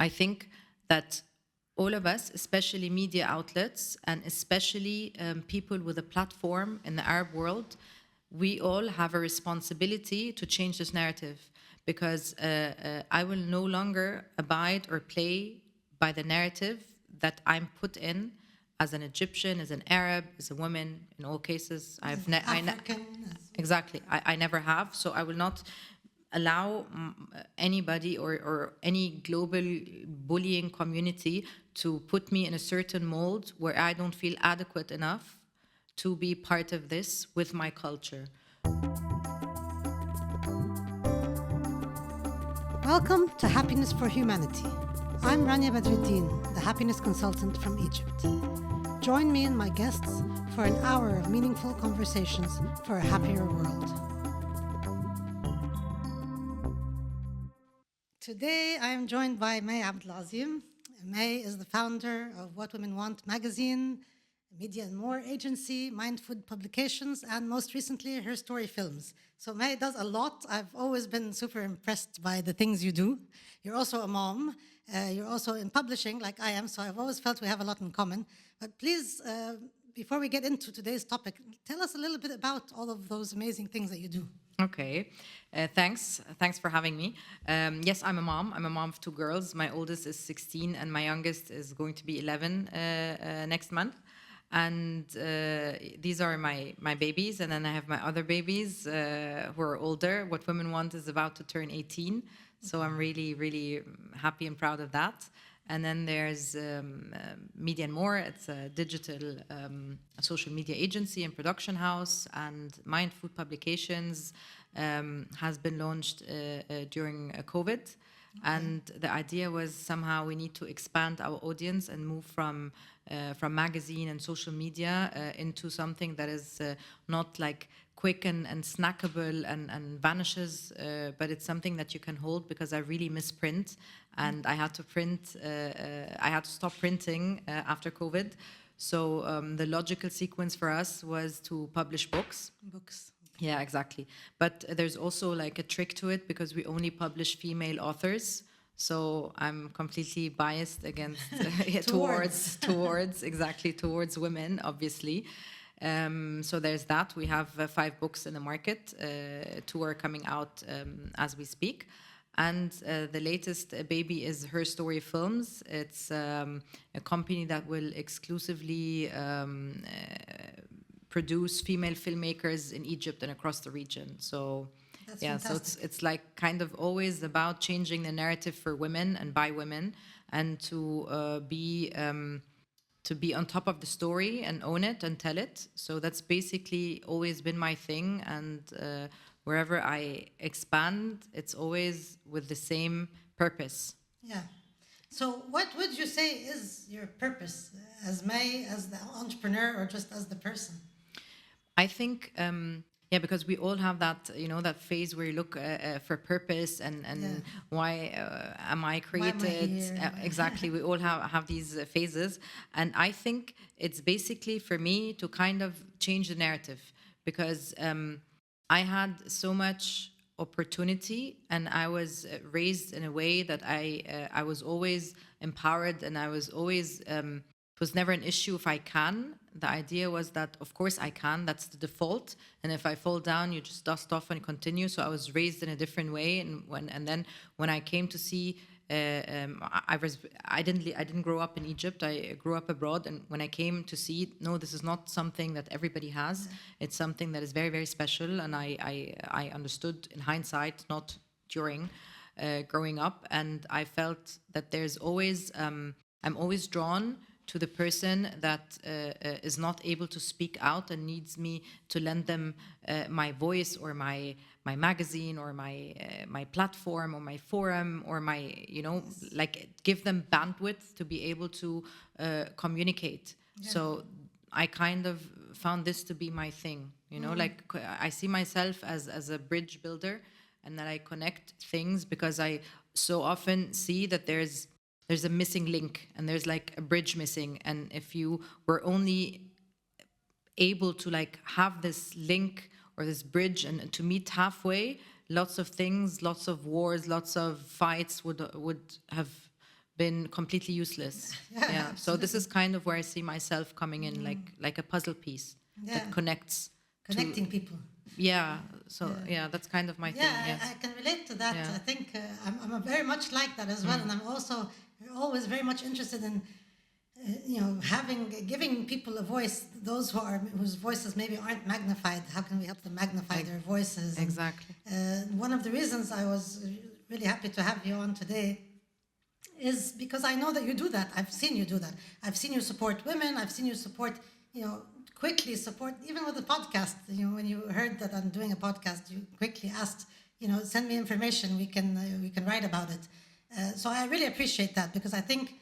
I think that all of us, especially media outlets and especially people with a platform in the Arab world, we all have a responsibility to change this narrative, because I will no longer abide or play by the narrative that I'm put in as an Egyptian, as an Arab, as a woman. In all cases, exactly. I never have, so I will not allow anybody or any global bullying community to put me in a certain mold where I don't feel adequate enough to be part of this with my culture. Welcome to Happiness for Humanity. I'm Rania Badreldin, the Happiness Consultant from Egypt. Join me and my guests for an hour of meaningful conversations for a happier world. Today I am joined by May Abdel Asim. May is the founder of What Women Want magazine, Media and More agency, Mindfood publications, and most recently HerStory films. So May does a lot. I've always been super impressed by the things you do. You're also a mom. You're also in publishing like I am, so I've always felt we have a lot in common. But please, before we get into today's topic, tell us a little bit about all of those amazing things that you do. Okay, thanks for having me. Yes, I'm a mom. I'm a mom of two girls. My oldest is 16 and my youngest is going to be 11 next month. And these are my babies, and then I have my other babies who are older. What Women Want is about to turn 18, so I'm really, really happy and proud of that. And then there's Media and More. It's a digital social media agency and production house, and Mindfood Publications has been launched during COVID. And the idea was somehow we need to expand our audience and move from magazine and social media into something that is not like quick and snackable and vanishes, but it's something that you can hold, because I really miss print, and I had to print. I had to stop printing after COVID. So the logical sequence for us was to publish books. Yeah, exactly. But there's also like a trick to it, because we only publish female authors. So I'm completely biased against towards women, obviously. So there's that. We have 5 books in the market. 2 are coming out as we speak. And the latest baby is HerStory Films. It's a company that will exclusively produce female filmmakers in Egypt and across the region. So that's yeah, fantastic. so it's like kind of always about changing the narrative for women and by women, and to be on top of the story and own it and tell it. So that's basically always been my thing, and wherever I expand, it's always with the same purpose. Yeah. So what would you say is your purpose as May, as the entrepreneur, or just as the person? I think, yeah, because we all have that, that phase where you look for purpose and why am I created? Exactly, we all have these phases. And I think it's basically for me to kind of change the narrative, because I had so much opportunity, and I was raised in a way that I was always empowered, and I was always... it was never an issue if I can. The idea was that, of course, I can. That's the default. And if I fall down, you just dust off and continue. So I was raised in a different way. And then when I came to see, I didn't grow up in Egypt. I grew up abroad. And when I came to see, no, this is not something that everybody has. It's something that is very, very special. And I understood in hindsight, not during growing up. And I felt that there's always, I'm always drawn to the person that is not able to speak out and needs me to lend them my voice, or my magazine, or my platform, or my forum, or my, like give them bandwidth to be able to communicate. Yeah. So I kind of found this to be my thing, like I see myself as a bridge builder, and that I connect things, because I so often see that there's a missing link, and there's like a bridge missing. And if you were only able to like have this link or this bridge and to meet halfway, lots of things, lots of wars, lots of fights would have been completely useless. Yeah. So this is kind of where I see myself coming in, like a puzzle piece that connects. Connecting people. Yeah. So yeah, that's kind of my thing. Yes. I can relate to that. Yeah. I think I'm very much like that as well, and I'm also always very much interested in giving people a voice. Those whose voices maybe aren't magnified. How can we help them magnify their voices? Exactly. And, one of the reasons I was really happy to have you on today is because I know that you do that. I've seen you do that. I've seen you support women. I've seen you support, quickly support, even with the podcast. When you heard that I'm doing a podcast, you quickly asked, send me information. We can write about it. So I really appreciate that, because I think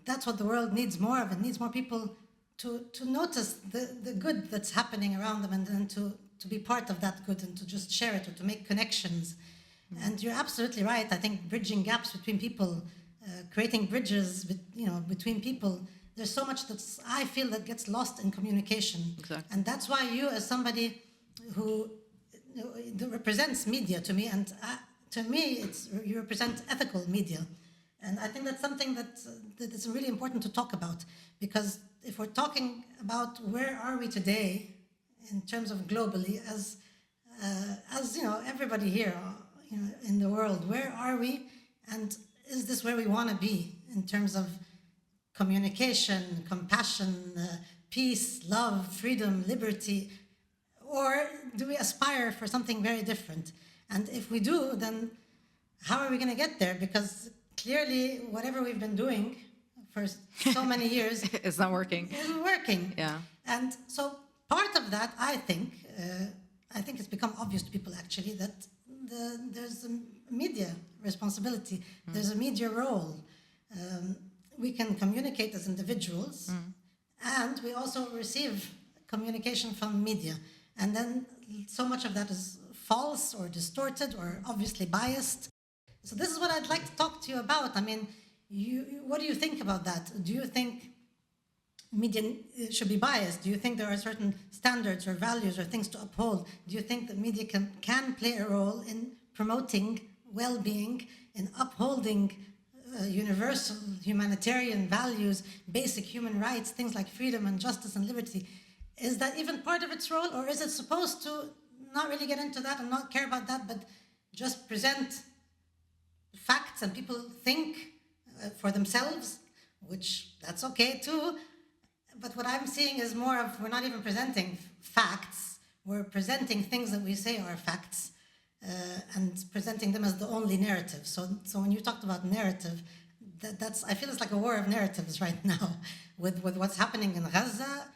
that's what the world needs more of. It needs more people to notice the good that's happening around them, and then to be part of that good, and to just share it, or to make connections. And you're absolutely right. I think bridging gaps between people, creating bridges, between people. There's so much I feel that gets lost in communication. Exactly. And that's why you, as somebody who represents media to me, and to me, you represent ethical media. And I think that's something that is really important to talk about, because if we're talking about where are we today in terms of globally, as everybody here, in the world, where are we, and is this where we want to be in terms of communication, compassion, peace, love, freedom, liberty, or do we aspire for something very different? And if we do, then how are we going to get there? Because clearly, whatever we've been doing for so many years it's not working. Isn't working. Yeah. And so part of that, I think it's become obvious to people actually that there's a media responsibility. There's a media role. We can communicate as individuals, and we also receive communication from media. And then so much of that is false or distorted or obviously biased. So this is what I'd like to talk to you about. I mean, what do you think about that? Do you think media should be biased? Do you think there are certain standards or values or things to uphold? Do you think that media can play a role in promoting well-being, in upholding universal humanitarian values, basic human rights, things like freedom and justice and liberty? Is that even part of its role, or is it supposed to not really get into that and not care about that, but just present facts and people think for themselves, which that's okay too. But what I'm seeing is more of, we're not even presenting facts, we're presenting things that we say are facts, and presenting them as the only narrative. So when you talked about narrative, I feel it's like a war of narratives right now with what's happening in Gaza,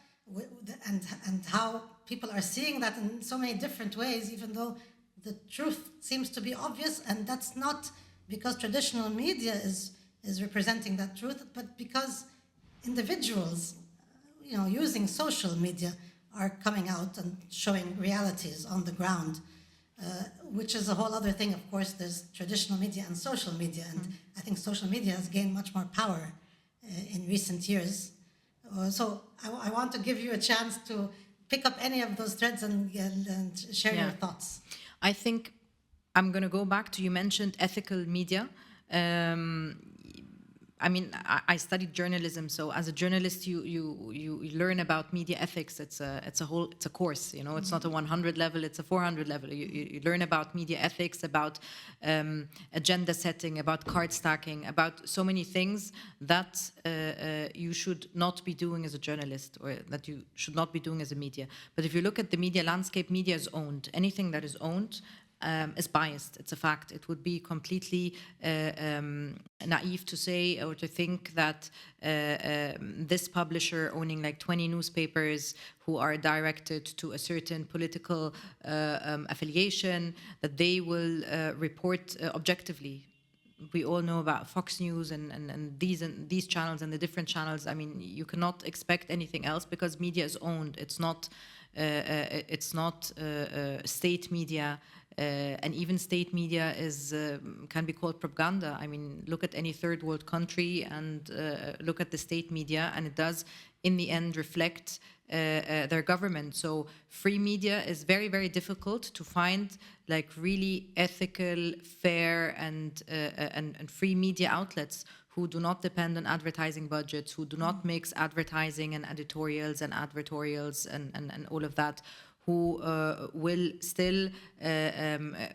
and how people are seeing that in so many different ways, even though the truth seems to be obvious. And that's not because traditional media is representing that truth, but because individuals, using social media, are coming out and showing realities on the ground, which is a whole other thing. Of course, there's traditional media and social media, and I think social media has gained much more power in recent years. So I want to give you a chance to pick up any of those threads and share your thoughts. I think I'm going to go back to, you mentioned ethical media. I studied journalism, so as a journalist, you learn about media ethics. It's a course. It's not a 100 level; it's a 400 level. You learn about media ethics, about agenda setting, about card stacking, about so many things that you should not be doing as a journalist, or that you should not be doing as a media. But if you look at the media landscape, media is owned. Anything that is owned is biased. It's a fact. It would be completely naive to say or to think that this publisher owning like 20 newspapers who are directed to a certain political affiliation, that they will report objectively. We all know about Fox News and these channels and the different channels. I mean, you cannot expect anything else because media is owned. It's not state media. And even state media can be called propaganda. I mean, look at any third world country and look at the state media, and it does, in the end, reflect their government. So free media is very, very difficult to find, like really ethical, fair, and free media outlets who do not depend on advertising budgets, who do not mix advertising and editorials and advertorials and all of that, who will still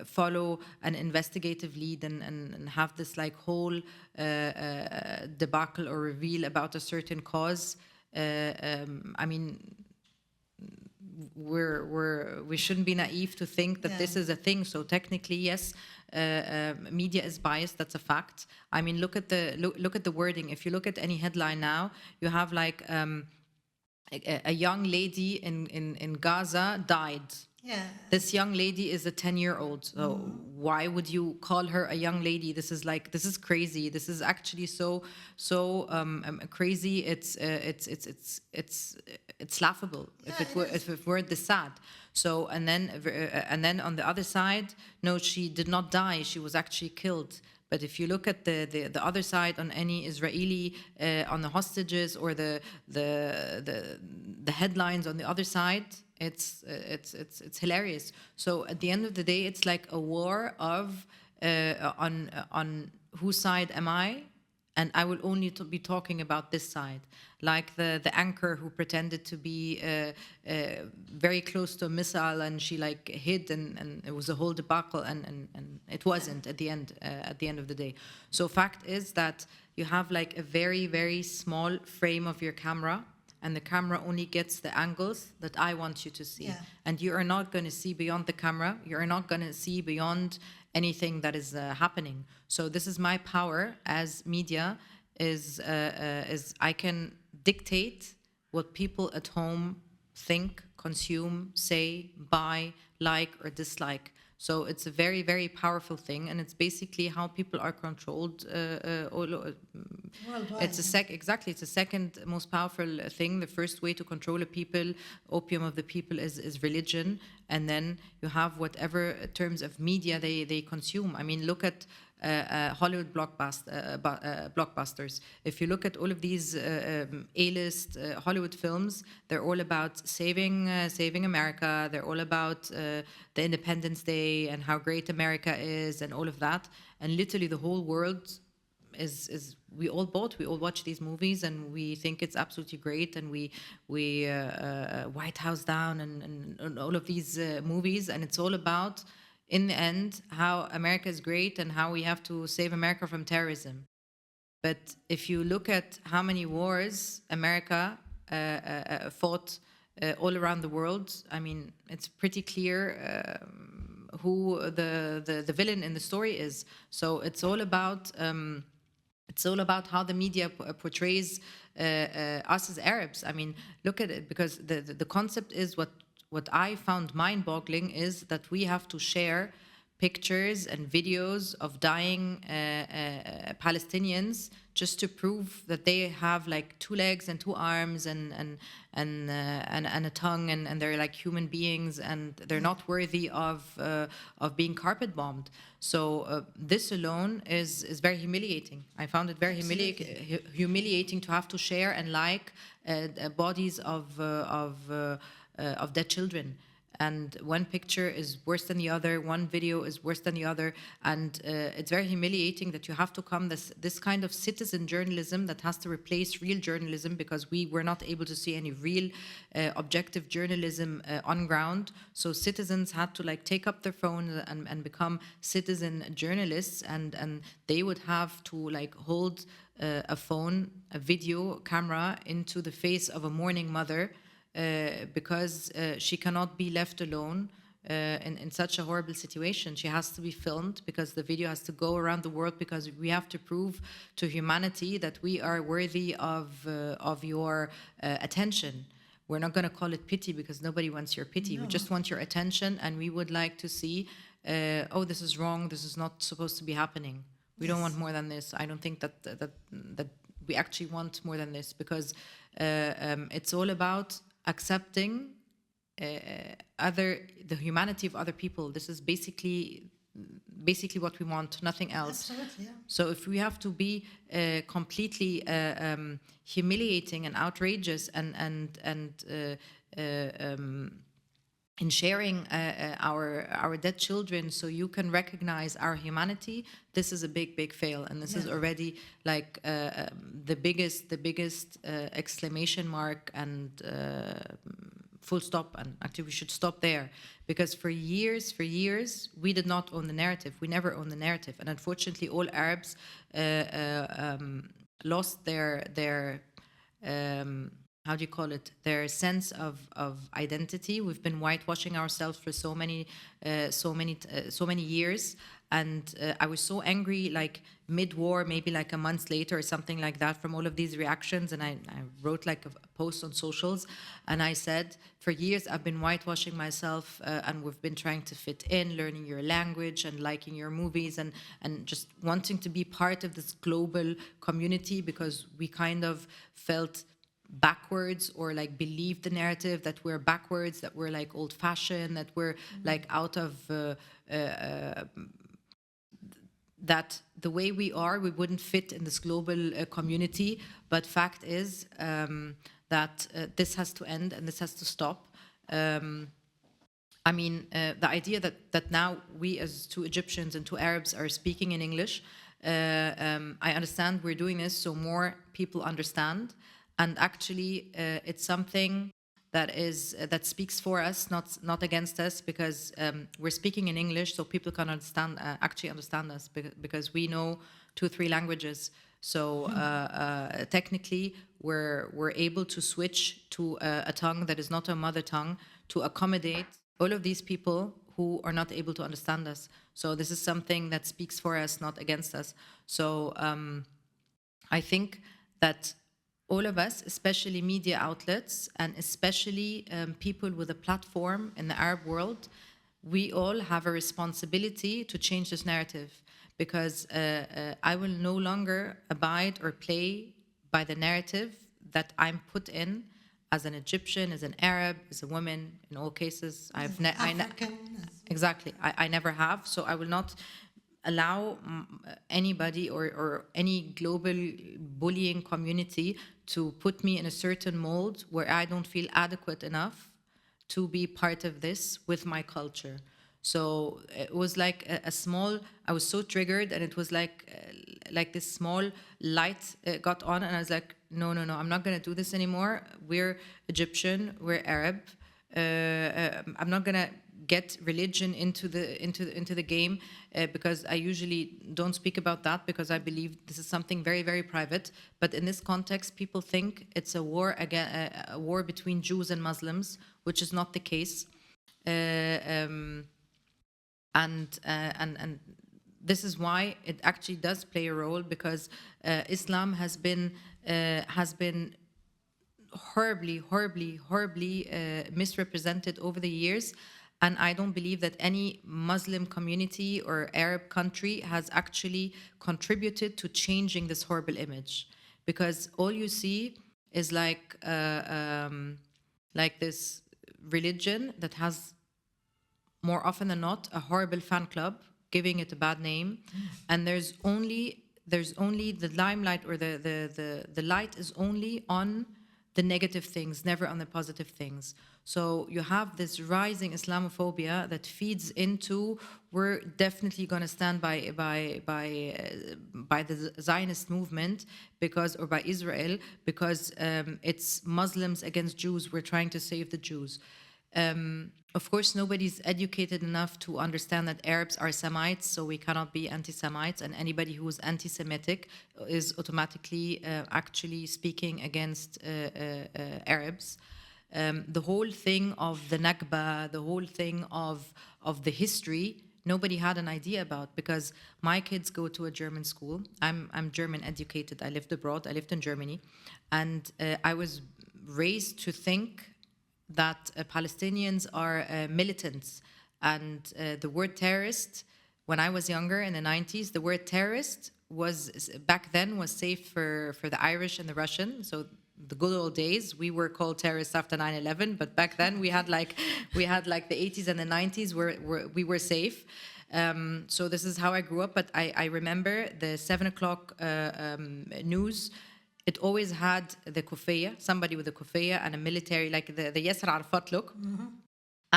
follow an investigative lead and have this like whole debacle or reveal about a certain cause. I mean, we shouldn't be naive to think that this is a thing. So technically, yes, media is biased. That's a fact. I mean, look at the wording. If you look at any headline now, you have like a young lady in Gaza died. Yeah. This young lady is a 10-year-old. So why would you call her a young lady? This is crazy. This is actually so crazy. It's laughable if it weren't this sad. So and then on the other side, no, she did not die. She was actually killed. But if you look at the other side on any Israeli on the hostages or the headlines on the other side, it's hilarious. So at the end of the day, it's like a war of on whose side am I, and I will only be talking about this side. Like the anchor who pretended to be very close to a missile and she like hid and it was a whole debacle and it wasn't at the end of the day. So fact is that you have like a very, very small frame of your camera, and the camera only gets the angles that I want you to see. Yeah. And you are not going to see beyond the camera. You are not going to see beyond anything that is happening. So this is my power as media, is I can dictate what people at home think, consume, say, buy, like, or dislike. So it's a very, very powerful thing, and it's basically how people are controlled. Worldwide. It's a second most powerful thing. The first way to control a people, opium of the people, is religion, and then you have whatever terms of media they consume. I mean, look at Hollywood blockbusters. If you look at all of these A-list Hollywood films, they're all about saving America. They're all about the Independence Day and how great America is and all of that. And literally the whole world is we all watch these movies and we think it's absolutely great, and we White House Down and all of these movies, and it's all about, in the end, how America is great and how we have to save America from terrorism. But if you look at how many wars America fought all around the world, I mean, it's pretty clear who the villain in the story is. So it's all about how the media portrays us as Arabs. I mean, look at it, because the concept is what I found mind-boggling is that we have to share pictures and videos of dying Palestinians just to prove that they have like 2 legs and 2 arms and a tongue, and they're like human beings, and they're not worthy of being carpet bombed. So this alone is very humiliating. I found it very humiliating to have to share and like bodies of dead children. And one picture is worse than the other, one video is worse than the other, and it's very humiliating that you have to come this kind of citizen journalism that has to replace real journalism, because we were not able to see any real objective journalism on ground. So citizens had to like take up their phone and become citizen journalists, and they would have to like hold a phone, a video camera into the face of a mourning mother, because she cannot be left alone in such a horrible situation. She has to be filmed, because the video has to go around the world, because we have to prove to humanity that we are worthy of your attention. We're not going to call it pity, because nobody wants your pity. No. We just want your attention, and we would like to see, oh, this is wrong, this is not supposed to be happening. We don't want more than this. I don't think that we actually want more than this, because it's all about accepting the humanity of other people. This is basically what we want, nothing else. Absolutely, yeah. So if we have to be completely humiliating and outrageous and in sharing our dead children, so you can recognize our humanity. This is a big fail, and this is already like the biggest exclamation mark and full stop. And actually, we should stop there, because for years, we did not own the narrative. We never owned the narrative, and unfortunately, all Arabs lost their how do you call it? Their sense of identity. We've been whitewashing ourselves for so many years, and I was so angry, like mid-war, maybe like a month later or something like that, from all of these reactions. And I wrote like a post on socials, and I said, for years I've been whitewashing myself, and we've been trying to fit in, learning your language and liking your movies, and just wanting to be part of this global community, because we kind of felt backwards, or like believe the narrative that we're backwards, that we're like old-fashioned, that we're like out of that the way we are, we wouldn't fit in this global community. But fact is that this has to end, and this has to stop. I mean, the idea that now we as two Egyptians and two Arabs are speaking in English, I understand we're doing this so more people understand. And actually, it's something that speaks for us, not against us, because we're speaking in English, so people can actually understand us, because we know 2-3 languages. So technically, we're able to switch to a tongue that is not our mother tongue, to accommodate all of these people who are not able to understand us. So this is something that speaks for us, not against us. So I think that all of us, especially media outlets, and especially people with a platform in the Arab world, we all have a responsibility to change this narrative, because I will no longer abide or play by the narrative that I'm put in as an Egyptian, as an Arab, as a woman. In all cases, exactly. I never have. So I will not allow anybody or any global bullying community to put me in a certain mold where I don't feel adequate enough to be part of this with my culture. So it was like a small, I was so triggered, and it was like this small light got on, and I was like, no, I'm not going to do this anymore. We're Egyptian, we're Arab. I'm not going to get religion into the game, because I usually don't speak about that, because I believe this is something very private. But in this context, people think it's a war between Jews and Muslims, which is not the case. And this is why it actually does play a role, because Islam has been horribly misrepresented over the years. And I don't believe that any Muslim community or Arab country has actually contributed to changing this horrible image, because all you see is like this religion that has, more often than not, a horrible fan club giving it a bad name, and there's only the limelight, or the light is only on the negative things, never on the positive things. So you have this rising Islamophobia that feeds into, we're definitely going to stand by the Zionist movement, or by Israel, because it's Muslims against Jews. We're trying to save the Jews. Of course, nobody's educated enough to understand that Arabs are Semites, so we cannot be anti-Semites, and anybody who is anti-Semitic is automatically actually speaking against Arabs. The whole thing of the Nakba, the whole thing of the history, nobody had an idea about, because my kids go to a German school. I'm German educated. I lived abroad. I lived in Germany, and I was raised to think that Palestinians are militants, and the word terrorist, when I was younger in the 90s, the word terrorist was back then was safe for the Irish and the Russian. So the good old days, we were called terrorists after 9/11, but back then we had like the 80s and the 90s where we were safe. So this is how I grew up. But I remember the 7 o'clock news. It always had the kufiyya, somebody with a kufiyya and a military, like the Yasser Arafat look.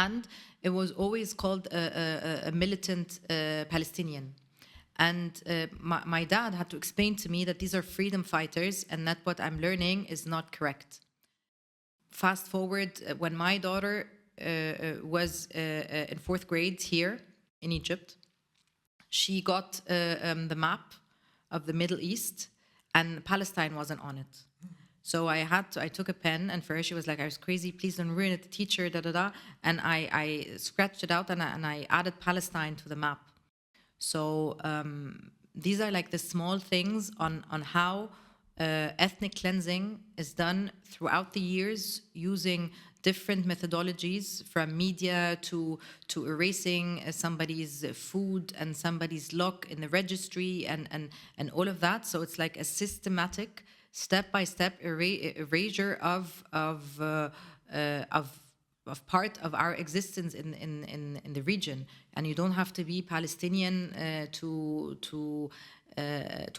And it was always called a militant Palestinian. And my dad had to explain to me that these are freedom fighters and that what I'm learning is not correct. Fast forward, when my daughter was in 4th grade here in Egypt, she got the map of the Middle East, and Palestine wasn't on it. So I took a pen, and for her, she was like, I was crazy, please don't ruin it, the teacher, da da da. And I scratched it out, and I added Palestine to the map. So these are like the small things on how ethnic cleansing is done throughout the years using different methodologies, from media to erasing somebody's food and somebody's lock in the registry and all of that. So it's like a systematic, step-by-step erasure of part of our existence in the region. And you don't have to be Palestinian to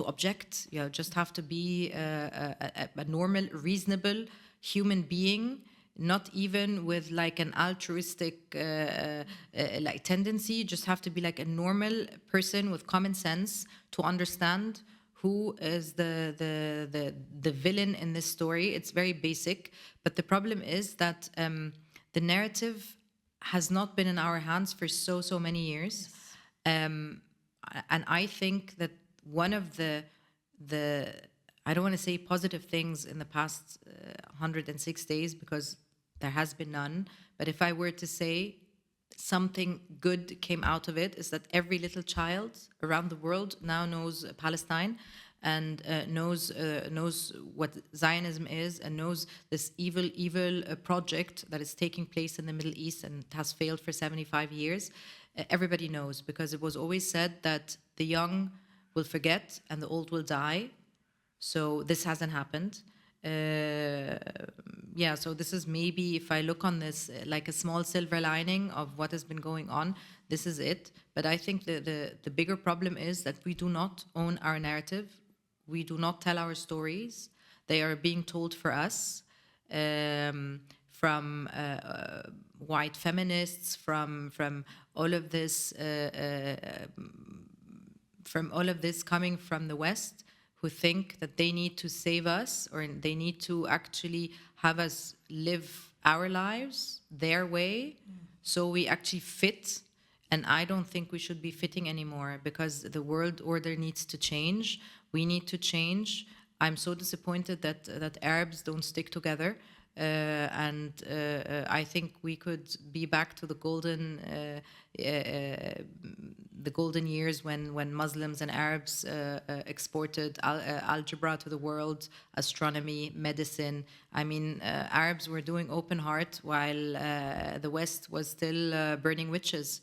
object. You just have to be a normal, reasonable human being, not even with like an altruistic like tendency. You just have to be like a normal person with common sense to understand who is the villain in this story. It's very basic, but the problem is that the narrative has not been in our hands for so many years. Yes. And I think that one of the I don't want to say positive things in the past 106 days, because there has been none, but if I were to say something good came out of it, is that every little child around the world now knows Palestine and knows what Zionism is, and knows this evil project that is taking place in the Middle East and has failed for 75 years. Everybody knows, because it was always said that the young will forget and the old will die. So this hasn't happened. Yeah, so this is maybe, if I look on this like a small silver lining of what has been going on, this is it. But I think the bigger problem is that we do not own our narrative. We do not tell our stories. They are being told for us, from white feminists, from all of this, coming from the West, who think that they need to save us, or they need to actually have us live our lives their way, so we actually fit. And I don't think we should be fitting anymore, because the world order needs to change. We need to change. I'm so disappointed that Arabs don't stick together. And I think we could be back to the golden years when Muslims and Arabs exported algebra to the world, astronomy, medicine. I mean, Arabs were doing open heart while the West was still burning witches.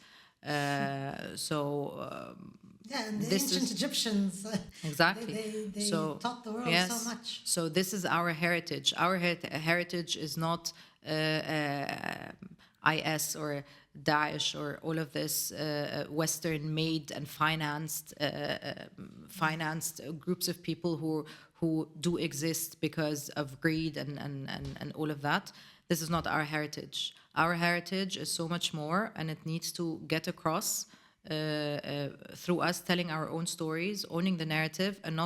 Yeah, and the ancient Egyptians, exactly. they taught the world so much. So this is our heritage. Our heritage is not IS or Daesh or all of this Western-made and financed groups of people who do exist because of greed and all of that. This is not our heritage. Our heritage is so much more, and it needs to get across through us telling our own stories, owning the narrative, and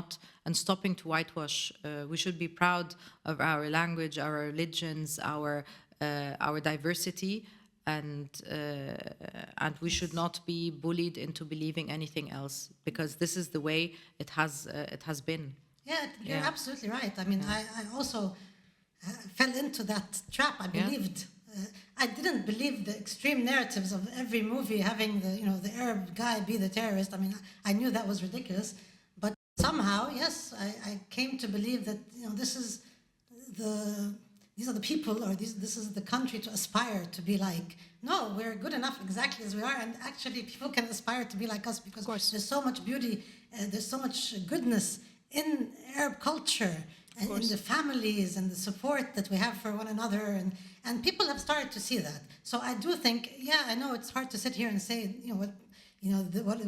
stopping to whitewash. We should be proud of our language, our religions, our diversity, and we should not be bullied into believing anything else, because this is the way it has been. Yeah, you're absolutely right. I mean, I also fell into that trap. I believed. I didn't believe the extreme narratives of every movie having the Arab guy be the terrorist. I mean, I knew that was ridiculous, but somehow, yes, I came to believe that these are the people, or this is the country to aspire to be like. No, we're good enough exactly as we are, and actually people can aspire to be like us, because there's so much beauty, there's so much goodness in Arab culture, and in the families and the support that we have for one another, and people have started to see that. So I do think, I know it's hard to sit here and say,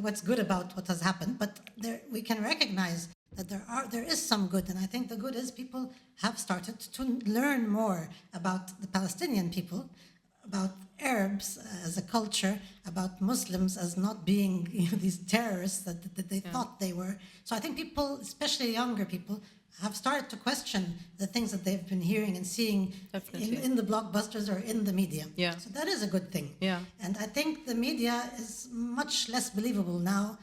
what's good about what has happened, but we can recognize that there is some good, and I think the good is people have started to learn more about the Palestinian people, about Arabs as a culture, about Muslims as not being these terrorists that they thought they were. So I think people, especially younger people, have started to question the things that they've been hearing and seeing in the blockbusters or in the media. Yeah. So that is a good thing. Yeah. And I think the media is much less believable now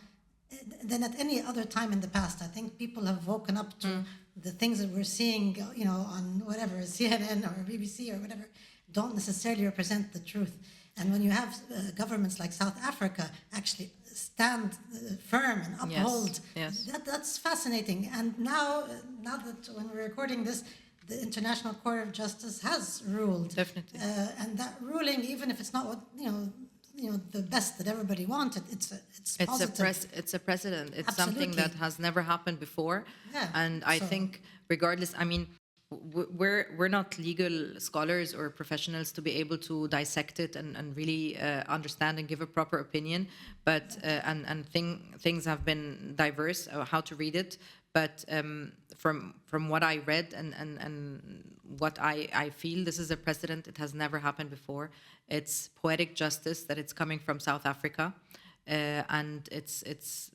than at any other time in the past. I think people have woken up to the things that we're seeing, on whatever, CNN or BBC or whatever, don't necessarily represent the truth. And when you have governments like South Africa actually stand firm and uphold, that's fascinating. And now that when we're recording this, the International Court of Justice has ruled. Definitely. And that ruling, even if it's not what, the best that everybody wanted, it's positive. It's a precedent. It's Absolutely. Something that has never happened before. Yeah. And I think regardless, I mean, we're not legal scholars or professionals to be able to dissect it and really understand and give a proper opinion. But things have been diverse how to read it. But from what I read and what I feel, this is a precedent. It has never happened before. It's poetic justice that it's coming from South Africa. And it's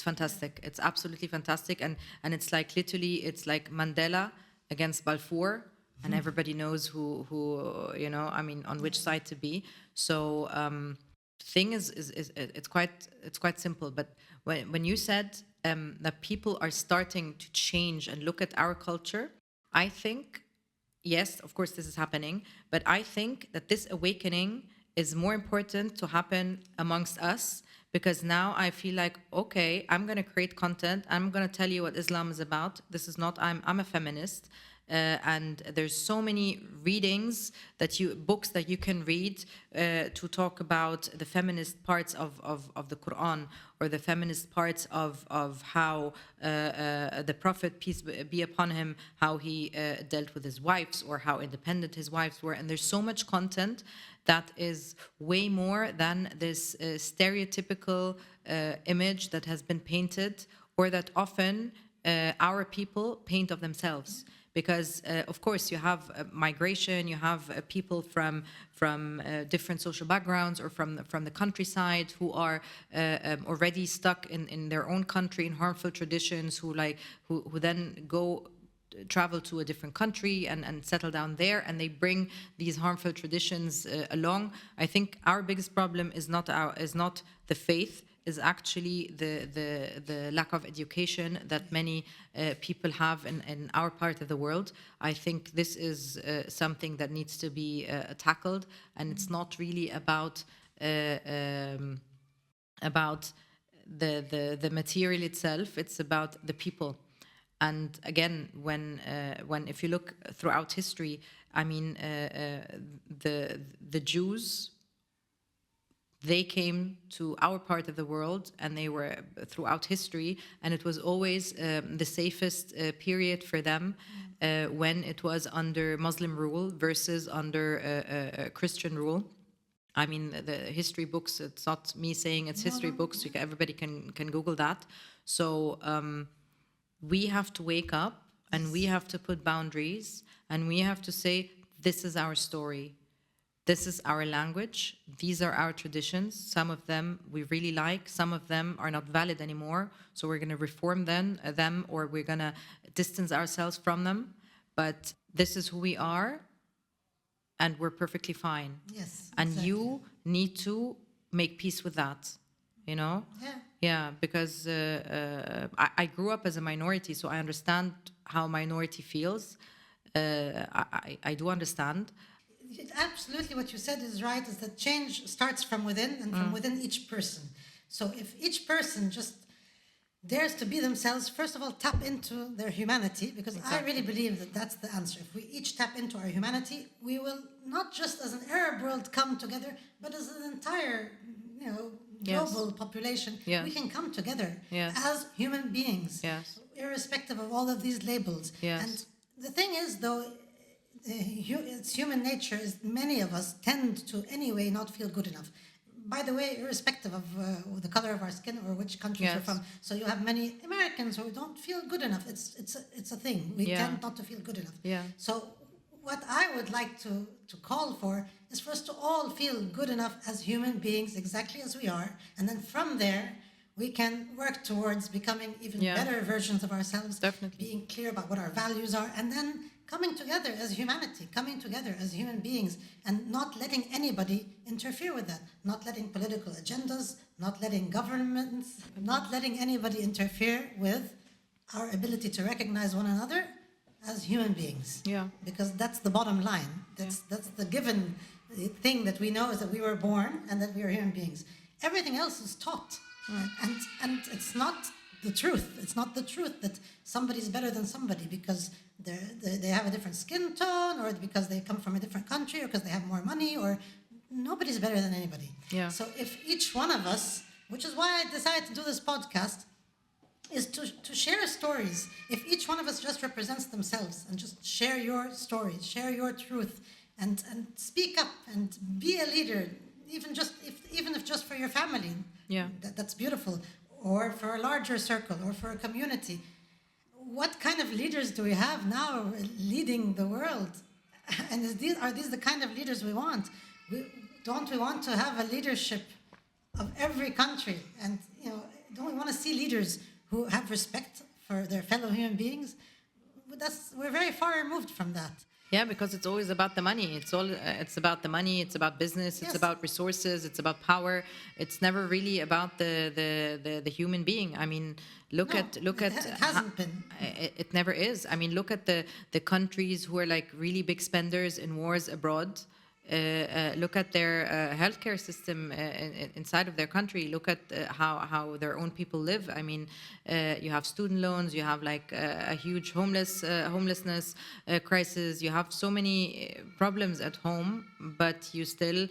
fantastic. It's absolutely fantastic. And it's like literally, it's like Mandela against Balfour, and everybody knows who on which side to be. So thing is it's quite simple. But when you said that people are starting to change and look at our culture, I think, yes, of course this is happening, but I think that this awakening is more important to happen amongst us, because now I feel like, okay, I'm going to create content. I'm going to tell you what Islam is about. This is not, I'm a feminist. And there's so many books that you can read to talk about the feminist parts of the Quran, or the feminist parts of how the Prophet, peace be upon him, how he dealt with his wives, or how independent his wives were. And there's so much content that is way more than this stereotypical image that has been painted, or that often our people paint of themselves. Because of course you have migration, you have people from different social backgrounds, or from the countryside, who are already stuck in their own country in harmful traditions, who then travel to a different country and settle down there, and they bring these harmful traditions along. I think our biggest problem is not the faith, is actually the lack of education that many people have in our part of the world. I think this is something that needs to be tackled, and it's not really about the material itself. It's about the people. And again, when if you look throughout history, I mean, the Jews, they came to our part of the world, and they were throughout history, and it was always the safest period for them when it was under Muslim rule versus under Christian rule. I mean, the history books, it's not me saying it's history books, everybody can Google that. So we have to wake up, and we have to put boundaries, and we have to say, this is our story. This is our language. These are our traditions. Some of them we really like. Some of them are not valid anymore. So we're going to reform them, or we're going to distance ourselves from them. But this is who we are, and we're perfectly fine. Yes. And exactly. you need to make peace with that, Yeah. Yeah, because I grew up as a minority, so I understand how minority feels. I do understand. Absolutely, what you said is right, is that change starts from within, and from within each person. So if each person just dares to be themselves, first of all, tap into their humanity, because I really believe that that's the answer. If we each tap into our humanity, we will not just as an Arab world come together, but as an entire, global population. We can come together as human beings, irrespective of all of these labels. And the thing is, though, it's human nature is many of us tend to anyway not feel good enough. By the way, irrespective of the color of our skin or which country we're from. So you have many Americans who don't feel good enough. It's a thing. We tend not to feel good enough. So what I would like to call for is for us to all feel good enough as human beings, exactly as we are. And then from there, we can work towards becoming even better versions of ourselves, Definitely. being clear about what our values are, and then coming together as humanity, coming together as human beings, and not letting anybody interfere with that, not letting political agendas, not letting governments, not letting anybody interfere with our ability to recognize one another as human beings. Yeah. Because that's the bottom line. That's the given thing that we know, is that we were born and that we are human beings. Everything else is taught. And it's not the truth. It's not the truth that somebody's better than somebody because they have a different skin tone, or because they come from a different country, or because they have more money, or nobody's better than anybody. Yeah. So if each one of us, which is why I decided to do this podcast, is to share stories. If each one of us just represents themselves and just share your stories, share your truth, and speak up and be a leader, even if just for your family, that's beautiful, or for a larger circle, or for a community. What kind of leaders do we have now leading the world? And are these the kind of leaders we want? Don't we want to have a leadership of every country? And don't we want to see leaders who have respect for their fellow human beings? We're very far removed from that. Yeah, because it's always about the money. It's about the money. It's about business. It's about resources. It's about power. It's never really about the human being. I mean, look at. It hasn't been. It never is. I mean, look at the countries who are like really big spenders in wars abroad. Look at their healthcare system inside of their country. Look at how their own people live. I mean, you have student loans. You have like a huge homelessness crisis. You have so many problems at home, but you still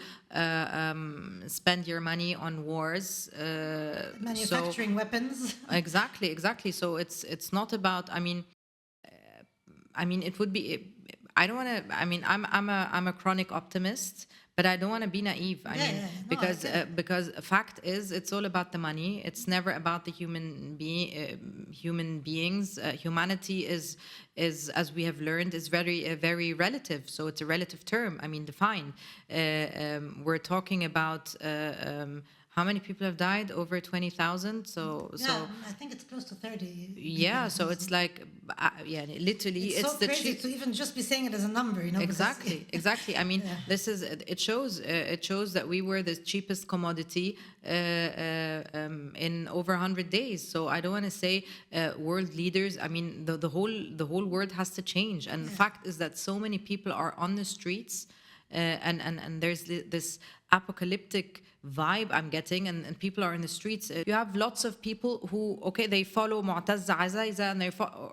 spend your money on wars. Manufacturing weapons. Exactly. So it's not about. I mean, it would be. I don't want to. I mean, I'm a chronic optimist, but I don't want to be naive. Because fact is, it's all about the money. It's never about the human beings. Humanity is as we have learned, is very relative. So it's a relative term. I mean, define. We're talking about. How many people have died? Over 20,000. So I think it's close to 30. Yeah, so it's like, literally, it's so crazy to even just be saying it as a number, Exactly. I mean, it shows that we were the cheapest commodity in over 100 days. So I don't want to say world leaders. I mean, the whole world has to change. And the fact is that so many people are on the streets, and there's this apocalyptic vibe I'm getting, and people are in the streets. You have lots of people who, they follow Mu'taz Azaiza and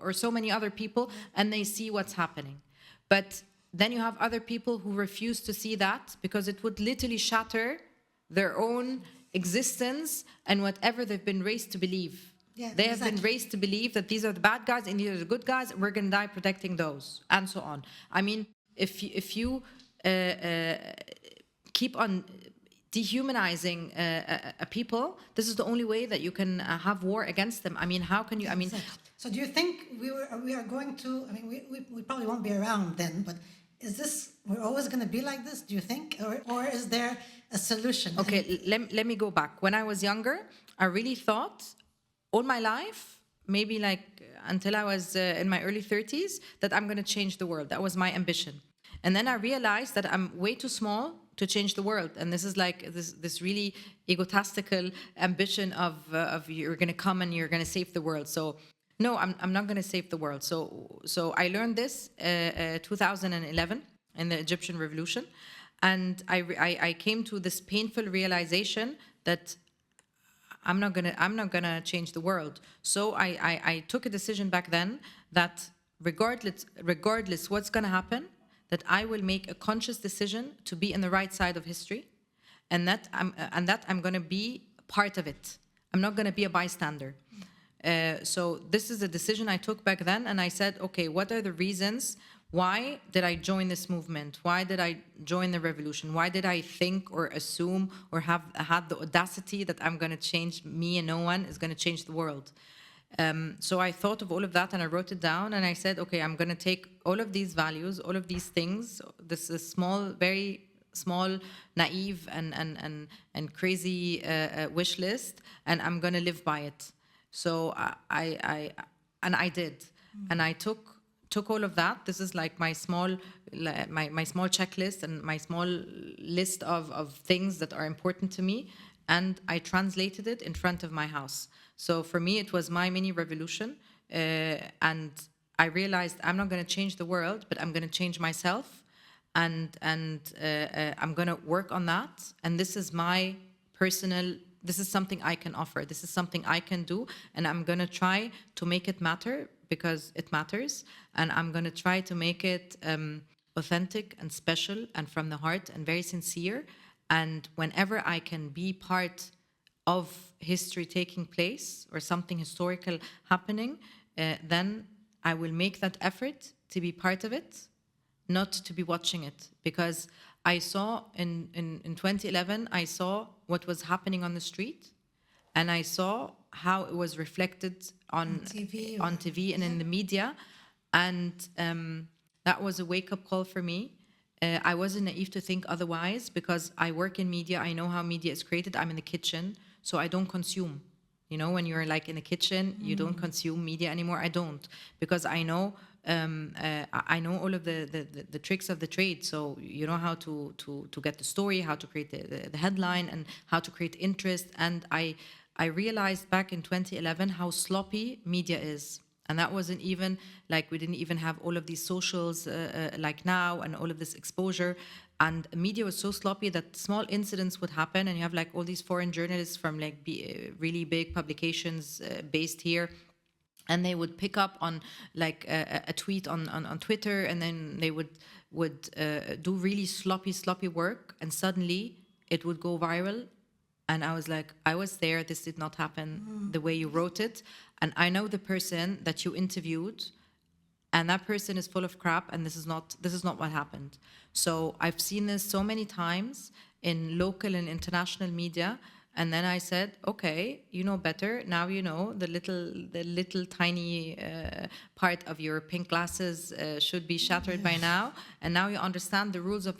or so many other people, and they see what's happening. But then you have other people who refuse to see that because it would literally shatter their own existence and whatever they've been raised to believe. They have been raised to believe that these are the bad guys and these are the good guys. We're going to die protecting those, and so on. I mean, if you keep on dehumanizing a people, this is the only way that you can have war against them. I mean, how can you? I mean, so do you think we are going to? I mean, we probably won't be around then, but we're always going to be like this? Do you think, or is there a solution? Okay, let me go back. When I was younger, I really thought all my life, maybe like until I was in my early 30s, that I'm going to change the world. That was my ambition. And then I realized that I'm way too small to change the world, and this is like this really egotistical ambition of you're going to come and you're going to save the world. So no, I'm not going to save the world. So I learned this 2011 in the Egyptian Revolution, and I came to this painful realization that I'm not gonna change the world. So I took a decision back then that regardless what's gonna happen, that I will make a conscious decision to be in the right side of history, and that I'm going to be part of it. I'm not going to be a bystander. So this is a decision I took back then, and I said, okay, what are the reasons? Why did I join this movement? Why did I join the revolution? Why did I think or assume or have had the audacity that I'm going to change me and no one is going to change the world? So I thought of all of that and I wrote it down and I said, okay, I'm going to take all of these values, all of these things, this is small, very small, naive and crazy wish list, and I'm going to live by it. So I did, and I took all of that. This is like my small checklist and my small list of things that are important to me, and I translated it in front of my house. So for me, it was my mini revolution, and I realized I'm not going to change the world, but I'm going to change myself, and I'm going to work on that. And this is my personal. This is something I can offer. This is something I can do, and I'm going to try to make it matter because it matters, and I'm going to try to make it authentic and special and from the heart and very sincere. And whenever I can be part of history taking place or something historical happening, then I will make that effort to be part of it, not to be watching it. Because I saw in 2011, I saw what was happening on the street, and I saw how it was reflected on TV and in the media. And that was a wake-up call for me. I wasn't naive to think otherwise because I work in media. I know how media is created. I'm in the kitchen, so I don't consume. You know, when you're like in the kitchen, you don't consume media anymore. I don't, because I know all of the tricks of the trade. So you know how to get the story, how to create the headline, and how to create interest. And I realized back in 2011 how sloppy media is. And that wasn't even like, we didn't even have all of these socials like now and all of this exposure. And media was so sloppy that small incidents would happen, and you have like all these foreign journalists from like really big publications based here, and they would pick up on like a tweet on Twitter, and then they would do really sloppy work, and suddenly it would go viral. And I was like, I was there, this did not happen the way you wrote it. And I know the person that you interviewed, and that person is full of crap, and this is not what happened. So I've seen this so many times in local and international media. And then I said, okay, you know better. Now you know the little tiny part of your pink glasses should be shattered by now. And now you understand the rules of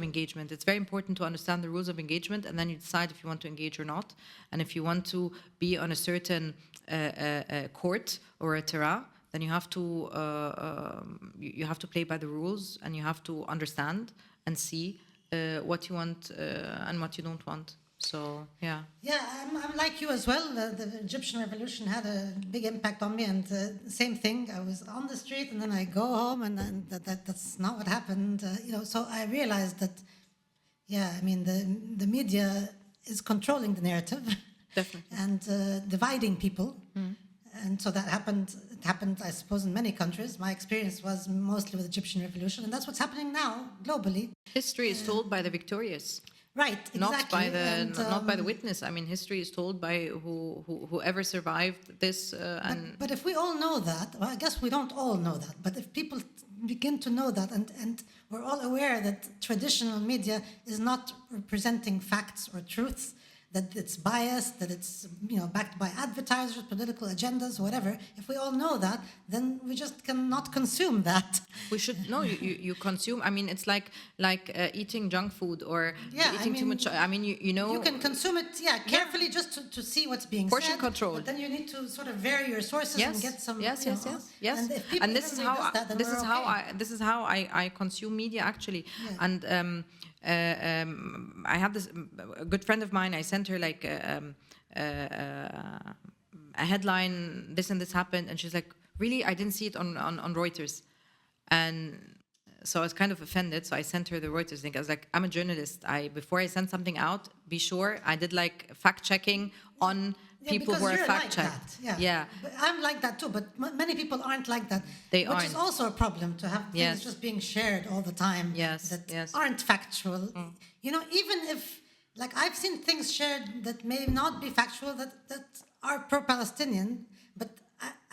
engagement. It's very important to understand the rules of engagement, and then you decide if you want to engage or not. And if you want to be on a certain court or a terrain, then you have to play by the rules, and you have to understand and see what you want and what you don't want. So, yeah. Yeah, I'm like you as well. The Egyptian revolution had a big impact on me, and same thing. I was on the street, and then I go home, and then that's not what happened. So I realized that, yeah, I mean, the media is controlling the narrative. Definitely. And dividing people. And so that happened. It happened, I suppose, in many countries. My experience was mostly with the Egyptian revolution, and that's what's happening now globally. History is told by the victorious. Right, exactly. Not by the witness. I mean, history is told by whoever survived this. But if we all know that, well, I guess we don't all know that, but if people begin to know that, and we're all aware that traditional media is not representing facts or truths, that it's biased, that it's backed by advertisers, political agendas, whatever. If we all know that, then we just cannot consume that. We should no. You consume. I mean, it's like eating junk food or eating too much. I mean, you can consume it, carefully just to see what's being portion said. Control. But then you need to sort of vary your sources and get some. Yes. And this is how I consume media actually. Yeah. And I had a good friend of mine. I sent her like a headline, this and this happened, and she's like, really? I didn't see it on Reuters. And so I was kind of offended. So I sent her the Reuters link. I was like, I'm a journalist. Before I send something out, be sure I did like fact checking on people who are fact checked. Yeah. But I'm like that too, but many people aren't like that. Which is also a problem, to have things just being shared all the time that aren't factual. Even if, like, I've seen things shared that may not be factual, that are pro-Palestinian, but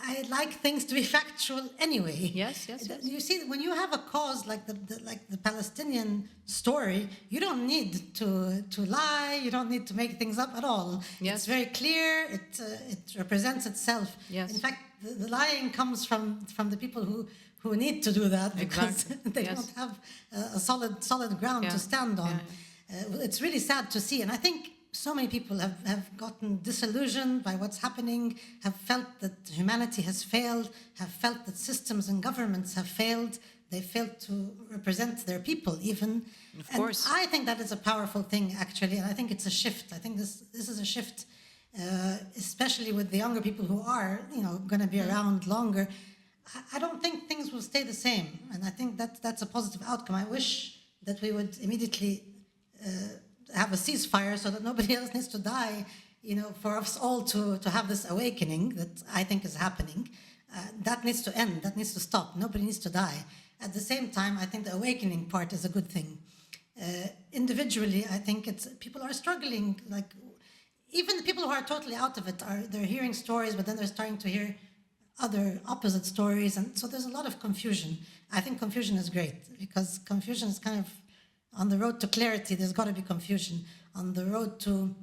I like things to be factual anyway. Yes, yes, yes. You see, when you have a cause like the Palestinian story, you don't need to lie. You don't need to make things up at all. Yes. It's very clear. It represents itself. Yes. In fact, the lying comes from the people who need to do that because they Yes. don't have a solid ground to stand on. It's really sad to see, and I think so many people have gotten disillusioned by what's happening, have felt that humanity has failed, have felt that systems and governments have failed. They failed to represent their people even. Of course. I think that is a powerful thing, actually, and I think it's a shift. I think this is a shift, especially with the younger people who are, going to be around longer. I don't think things will stay the same, and I think that's a positive outcome. I wish that we would immediately have a ceasefire so that nobody else needs to die, for us all to have this awakening that I think is happening. That needs to end, that needs to stop. Nobody needs to die. At the same time, I think the awakening part is a good thing. Individually, I think people are struggling. Like, even the people who are totally out of it, they're hearing stories, but then they're starting to hear other opposite stories. And so there's a lot of confusion. I think confusion is great because confusion is kind of on the road to clarity. There's got to be confusion. On the road to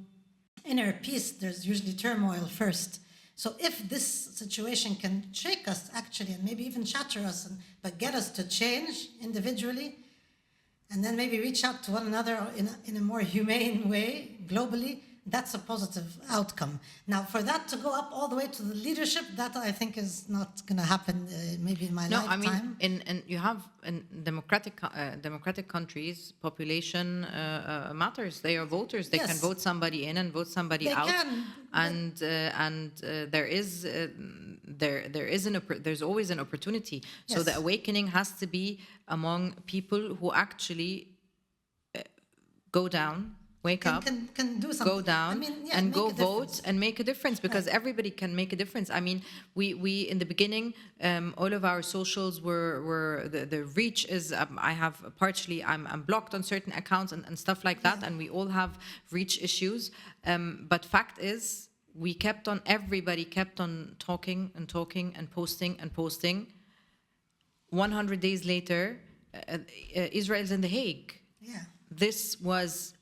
inner peace, there's usually turmoil first. So if this situation can shake us, actually, and maybe even shatter us, but get us to change individually, and then maybe reach out to one another in a more humane way, globally, that's a positive outcome. Now, for that to go up all the way to the leadership, that I think is not going to happen maybe in my lifetime. No, I mean, and you have in democratic countries, population matters. They are voters. They can vote somebody in and vote somebody out. There's always an opportunity. Yes. So the awakening has to be among people who actually go down. Wake up, can do something. Go down, and go vote and make a difference, because everybody can make a difference. I mean, we in the beginning, all of our socials were the reach is. I'm blocked on certain accounts and stuff like that, and we all have reach issues. But fact is, everybody kept on talking and talking and posting and posting. 100 days later, Israel's in The Hague. Yeah. This was.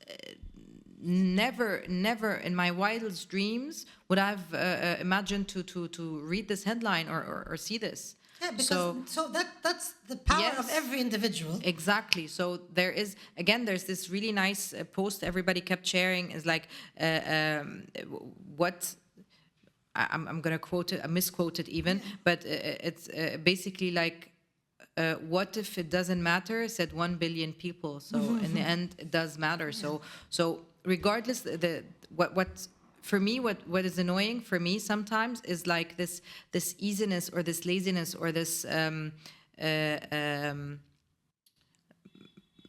Never in my wildest dreams would I've imagined to read this headline or see this. Yeah, because that's the power of every individual. Exactly. So there's this really nice post everybody kept sharing, is like what I'm gonna quote it, I misquote it even, but it's basically like, what if it doesn't matter, said 1 billion people. So in the end it does matter. So regardless, what for me, what is annoying for me sometimes is like this easiness or this laziness or this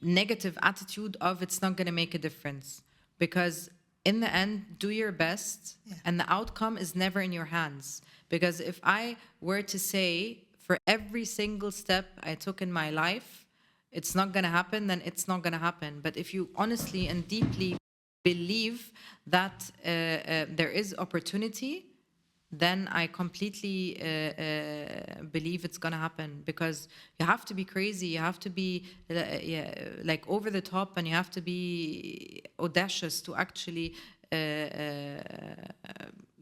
negative attitude of it's not going to make a difference, because in the end, do your best, and the outcome is never in your hands. Because if I were to say for every single step I took in my life, it's not going to happen, then it's not going to happen. But if you honestly and deeply believe that there is opportunity, then I completely believe it's going to happen. Because you have to be crazy, you have to be like over the top, and you have to be audacious to actually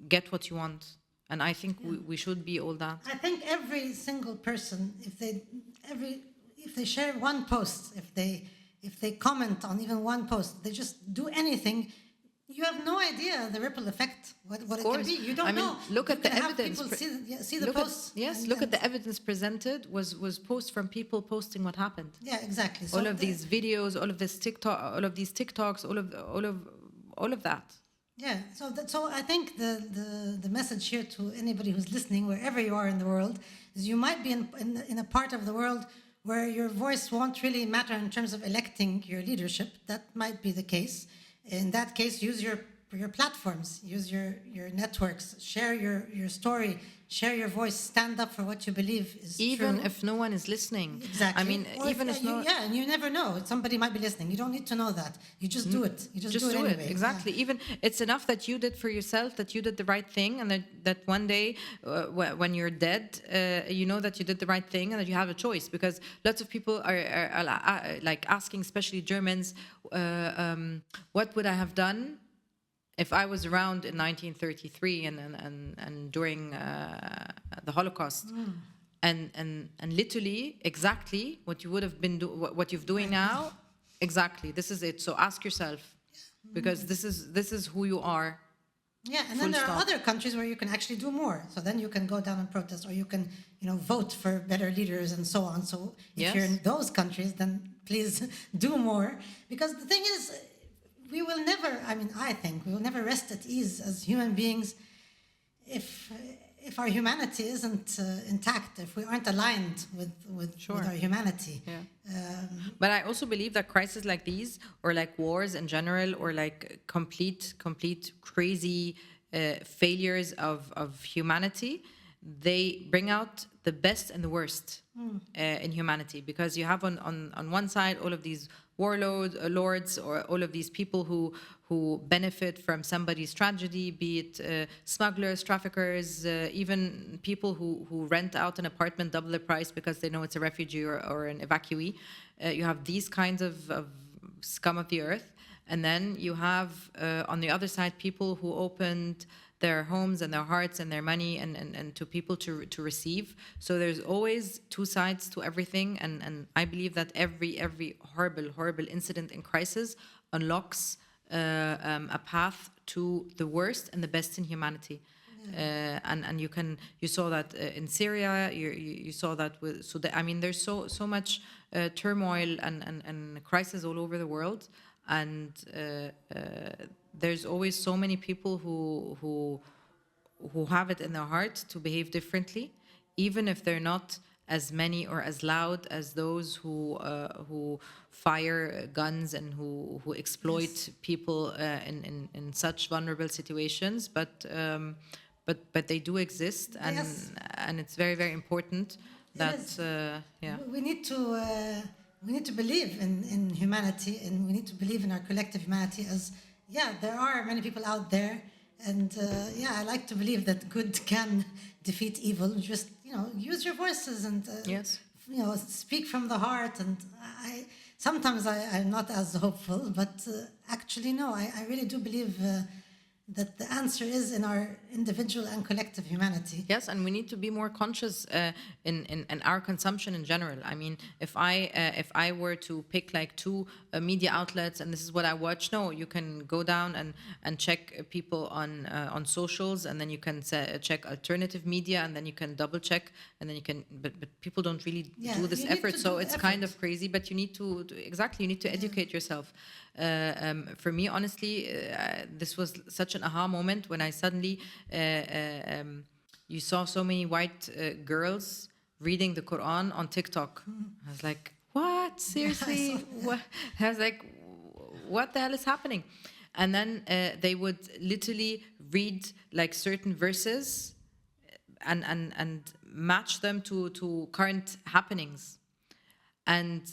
get what you want. And I think we should be all that. I think every single person, if they share one post, if they comment on even one post, they just do anything, you have no idea the ripple effect, what it can be. You don't know. Look at the evidence. People see the posts. Look at the evidence presented was posts from people posting what happened. Yeah, exactly. So all of these videos, all of these TikToks, all of that. Yeah. So I think the message here to anybody who's listening, wherever you are in the world, is you might be in a part of the world where your voice won't really matter in terms of electing your leadership. That might be the case. In that case, use your your platforms, use your networks, share your story, share your voice, stand up for what you believe is even true. if no one is listening. Exactly. I mean, Or even if no. yeah, and you never know. Somebody might be listening. You don't need to know that. You just do it. You just do it do anyway. it, exactly. Yeah. Even it's enough that you did for yourself, that you did the right thing, and that one day when you're dead, you know that you did the right thing and that you have a choice. Because lots of people are like asking, especially Germans, what would I have done if I was around in 1933 and during the Holocaust. And literally exactly what you would have been what you're doing now. Exactly, this is it. So ask yourself, because this is who you are. Yeah, and Full then there stop. are other countries where you can actually do more. So then you can go down and protest, or you can, vote for better leaders and so on. So if you're in those countries, then please do more. Because the thing is, we will never, I think we will never rest at ease as human beings if our humanity isn't intact, if we aren't aligned with our humanity. Yeah. But I also believe that crises like these, or like wars in general, or like complete crazy failures of humanity, they bring out the best and the worst in humanity. Because you have on one side all of these warlords, lords, or all of these people who benefit from somebody's tragedy, be it smugglers, traffickers, even people who rent out an apartment double the price because they know it's a refugee or an evacuee. You have these kinds of scum of the earth. And then you have, on the other side, people who opened their homes and their hearts and their money and to people to receive. So there's always two sides to everything. And I believe that every horrible incident and crisis unlocks a path to the worst and the best in humanity. And you saw that in Syria. You saw that with there's so much turmoil and crisis all over the world. And there's always so many people who have it in their heart to behave differently, even if they're not as many or as loud as those who fire guns and who exploit people in such vulnerable situations. But they do exist, and it's very important that we need to believe in humanity, and we need to believe in our collective humanity. As there are many people out there, and I like to believe that good can defeat evil. Just use your voices and speak from the heart. And sometimes I'm not as hopeful, but actually no, I really do believe that the answer is in our individual and collective humanity. Yes, and we need to be more conscious in our consumption in general. I mean, if I were to pick like two media outlets and this is what I watch, no, you can go down and check people on socials, and then you can check alternative media, and then you can double check, and then you can. But people don't really do this effort, so it's kind of crazy. But you need to you need to educate yourself. For me, honestly, this was such an aha moment when I suddenly you saw so many white girls reading the Quran on TikTok. I was like, what? Seriously? What? I was like, what the hell is happening? And then they would literally read like certain verses and match them to current happenings. And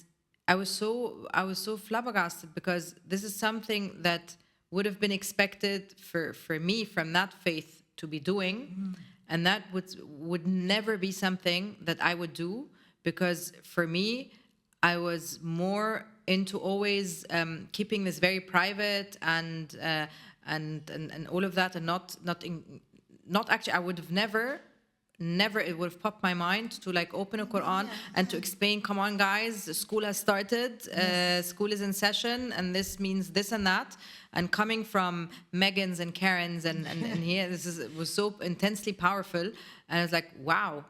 I was so flabbergasted, because this is something that would have been expected for me from that faith to be doing, and that would never be something that I would do, because for me, I was more into always keeping this very private and all of that, and not actually. I would have never it would have popped my mind to like open a Quran and to explain, come on guys, school has started, school is in session, and this means this and that. And coming from Megans and Karens and here, was so intensely powerful. And I was like, wow,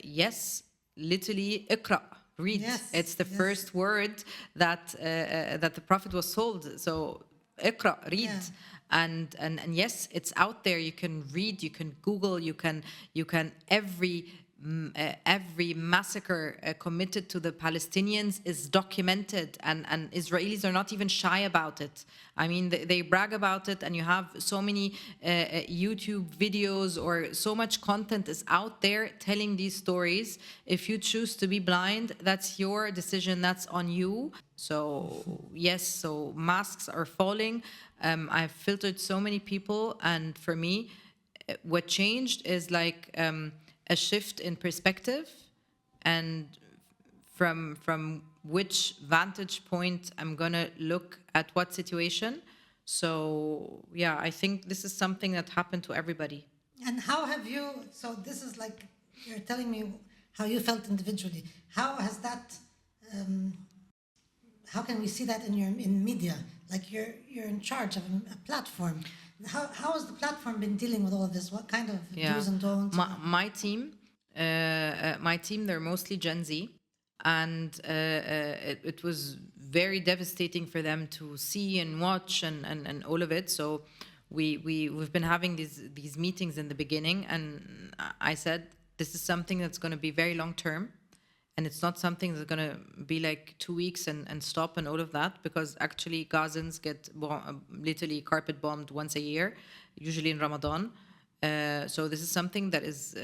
yes, literally, Iqra, read. Yes, it's the first word that the Prophet was told. So Iqra, read. And yes, it's out there. You can read, you can Google, you can every every massacre committed to the Palestinians is documented, and Israelis are not even shy about it. I mean, they brag about it, and you have so many YouTube videos, or so much content is out there telling these stories. If you choose to be blind, that's your decision, that's on you. So yes, so masks are falling. I've filtered so many people, and for me, what changed is like a shift in perspective, and from which vantage point I'm gonna look at what situation. So yeah, I think this is something that happened to everybody. And how have you, so this is like, you're telling me how you felt individually. How has that, how can we see that in media? Like you're in charge of a platform. How has the platform been dealing with all of this? What kind of do's and don'ts? My team, they're mostly Gen Z, and it was very devastating for them to see and watch and all of it. So we've been having these meetings in the beginning, and I said this is something that's going to be very long term. And it's not something that's going to be like 2 weeks and stop and all of that, because actually Gazans get literally carpet bombed once a year, usually in Ramadan. So this is something that is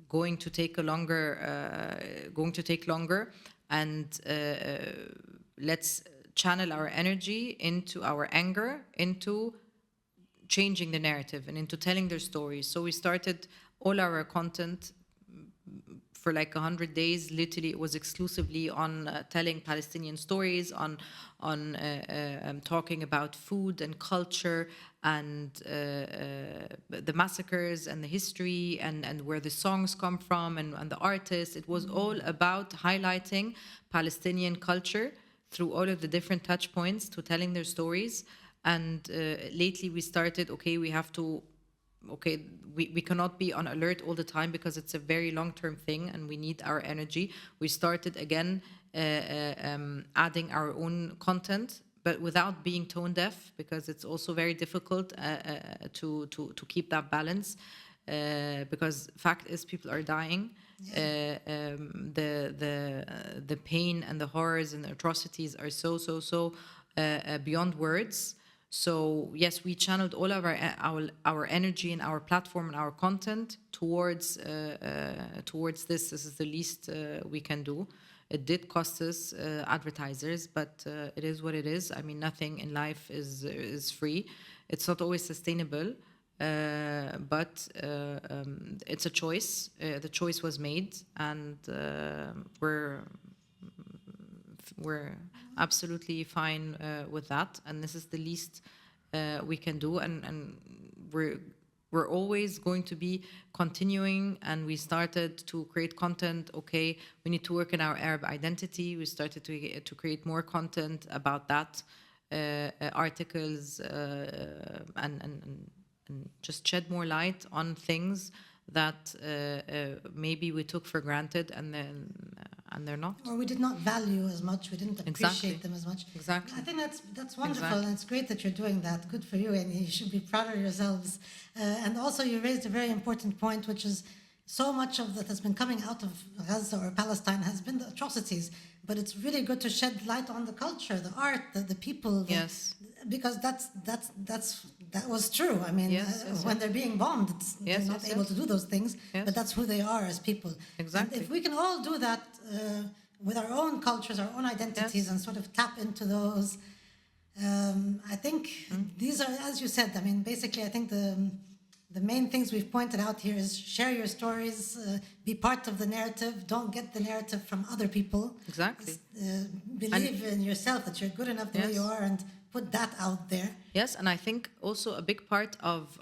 going to take longer, and let's channel our energy into our anger, into changing the narrative, and into telling their stories. So we started all our content for like 100 days. Literally, it was exclusively on telling Palestinian stories, on talking about food and culture, and the massacres and the history, and where the songs come from, and the artists. It was all about highlighting Palestinian culture through all of the different touch points, to telling their stories. And lately we started, we cannot be on alert all the time, because it's a very long-term thing and we need our energy. We started again adding our own content, but without being tone deaf, because it's also very difficult to keep that balance, because fact is people are dying. The pain and the horrors and the atrocities are so beyond words. So yes, we channeled all of our energy and our platform and our content towards this. This is the least we can do. It did cost us advertisers, but it is what it is. I mean, nothing in life is free. It's not always sustainable, but it's a choice. The choice was made, and we're absolutely fine with that, and this is the least we can do, and we're always going to be continuing. And we started to create content. Okay, we need to work on our Arab identity. We started to create more content about that, articles, and just shed more light on things that maybe we took for granted, and they're not. Or we did not value as much. We didn't appreciate them as much. Exactly. I think that's wonderful, and it's great that you're doing that. Good for you, and you should be proud of yourselves. And also, you raised a very important point, which is so much of that has been coming out of Gaza or Palestine has been the atrocities. But it's really good to shed light on the culture, the art, the people. Yes. Because that was true. I mean, when they're being bombed, they're not able to do those things. Yes. But that's who they are as people. Exactly. And if we can all do that with our own cultures, our own identities, and sort of tap into those, I think these are, as you said, I mean, basically, I think the main things we've pointed out here is share your stories, be part of the narrative, don't get the narrative from other people. Exactly. Believe in yourself that you're good enough the way you are, and put that out there. Yes, and I think also a big part of